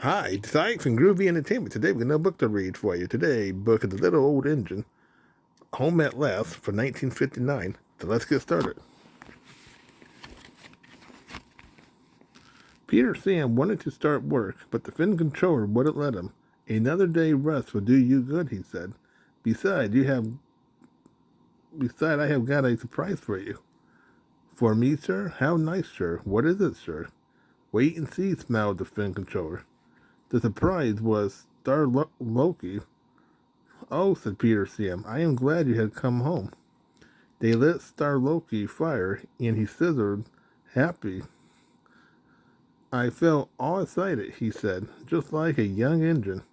Hi, it's Ike from Groovy Entertainment. Today we got another book to read for you. Today, book of The Little Old Engine, Home at Last for 1959. So let's get started. Peter Sam wanted to start work, but the Finn controller wouldn't let him. Another day rest will do you good, he said. Besides, I have got a surprise for you. For me, sir? How nice, sir. What is it, sir? Wait and see, smiled the Finn controller. The surprise was Loki. Oh, said Peter Sam, I am glad you had come home. They lit Star Loki fire, and he scissored, happy. I felt all excited, he said, just like a young engine.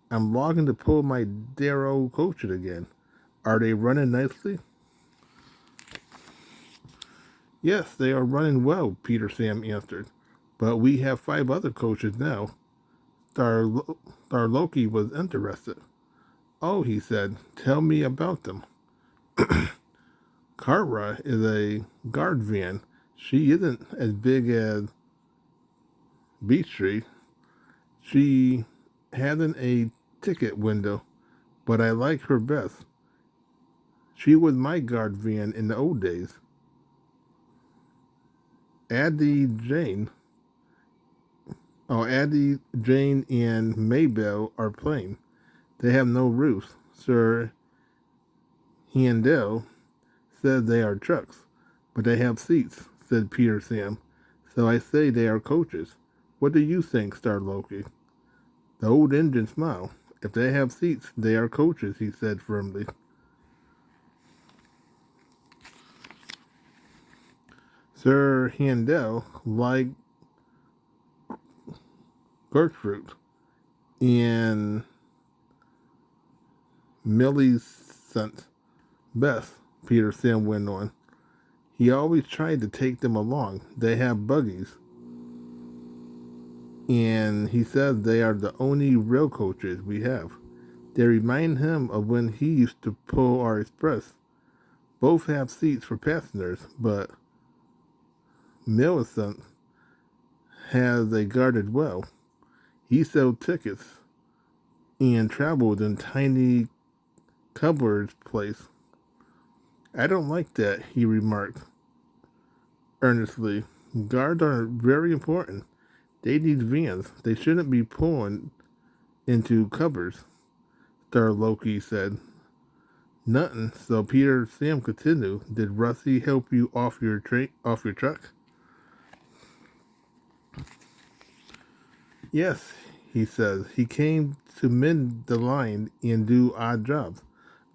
I'm logging to pull my Darrow coaches again. Are they running nicely? Yes, they are running well, Peter Sam answered. But we have 5 other coaches now. Star Loki was interested. Oh, he said, tell me about them. Kara is a guard van. She isn't as big as Beach. She hasn't a ticket window, but I like her best. She was my guard van in the old days. Addie Jane, Addie, Jane, and Maybelle are plain. They have no roofs. Sir Handel says they are trucks, but they have seats, said Peter Sam. So I say they are coaches. What do you think, Star Loki? The old engine smiled. If they have seats, they are coaches, he said firmly. Sir Handel liked Gertrude and Millicent best, Peter Sam went on. He always tried to take them along. They have buggies. And he says they are the only real coaches we have. They remind him of when he used to pull our express. Both have seats for passengers, but Millicent has a guarded well. He sold tickets and traveled in tiny cupboards place. I don't like that, he remarked earnestly. Guards are very important. They need vans. They shouldn't be pulling into cupboards, Star Loki said. Nothing. So Peter Sam continued. Did Rusty help you off your truck? Yes, he says. He came to mend the line and do odd jobs.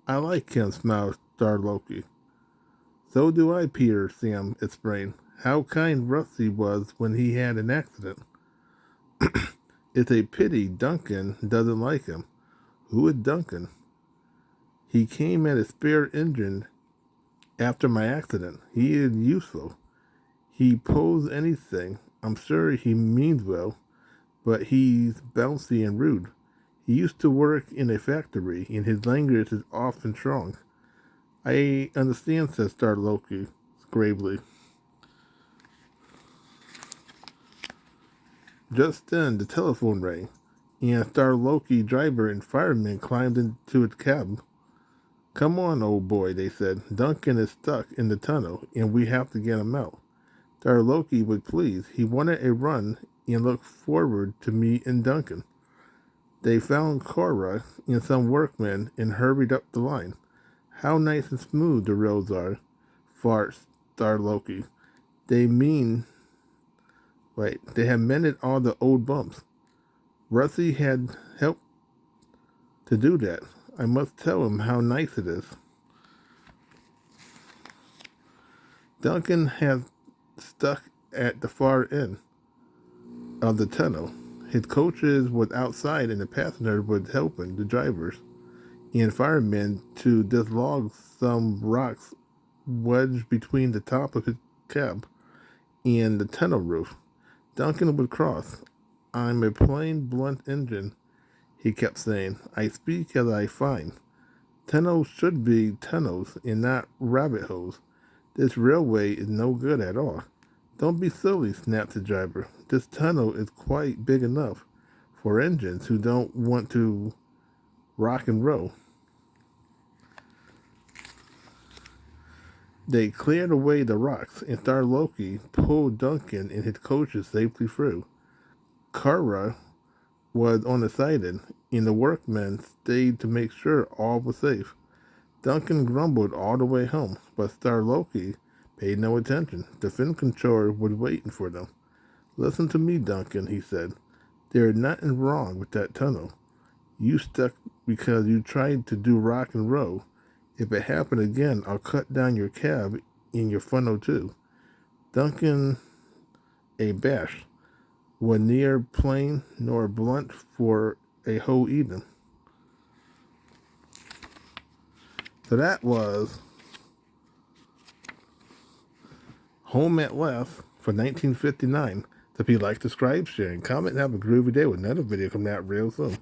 I like him, smiled Star Loki. So do I, Peter Sam explained. How kind Rusty was when he had an accident. It's a pity Duncan doesn't like him. Who is Duncan? He came at a spare engine after my accident. He is useful. He pulls anything. I'm sure he means well, but he's bouncy and rude. He used to work in a factory, and his language is often strong. I understand, said Star Loki gravely. Just then, the telephone rang, and Star Loki driver and fireman climbed into its cab. Come on, old boy, they said. Duncan is stuck in the tunnel, and we have to get him out. Star Loki was pleased. He wanted a run and looked forward to me and Duncan. They found Cora and some workmen and hurried up the line. How nice and smooth the roads are, farted Star Loki. They mean, they have mended all the old bumps. Rusty had helped to do that. I must tell him how nice it is. Duncan had stuck at the far end of the tunnel. His coaches was outside and the passenger was helping the drivers and firemen to dislodge some rocks wedged between the top of his cab and the tunnel roof. Duncan would cross. I'm a plain, blunt engine, he kept saying. I speak as I find. Tunnels should be tunnels and not rabbit holes. This railway is no good at all. Don't be silly, snapped the driver. This tunnel is quite big enough for engines who don't want to rock and roll. They cleared away the rocks, and Star Loki pulled Duncan and his coaches safely through. Kara was on the siding, and the workmen stayed to make sure all was safe. Duncan grumbled all the way home, but Star Loki paid no attention. The Fin Controller was waiting for them. "Listen to me, Duncan," he said. "There is nothing wrong with that tunnel. You stuck because you tried to do rock and roll. If it happened again, I'll cut down your cab and your funnel too." Duncan a bash was near plain nor blunt for a whole evening. So that was Home at Last for 1959. So if you like, subscribe, share, and comment, and have a groovy day with another video coming out real soon.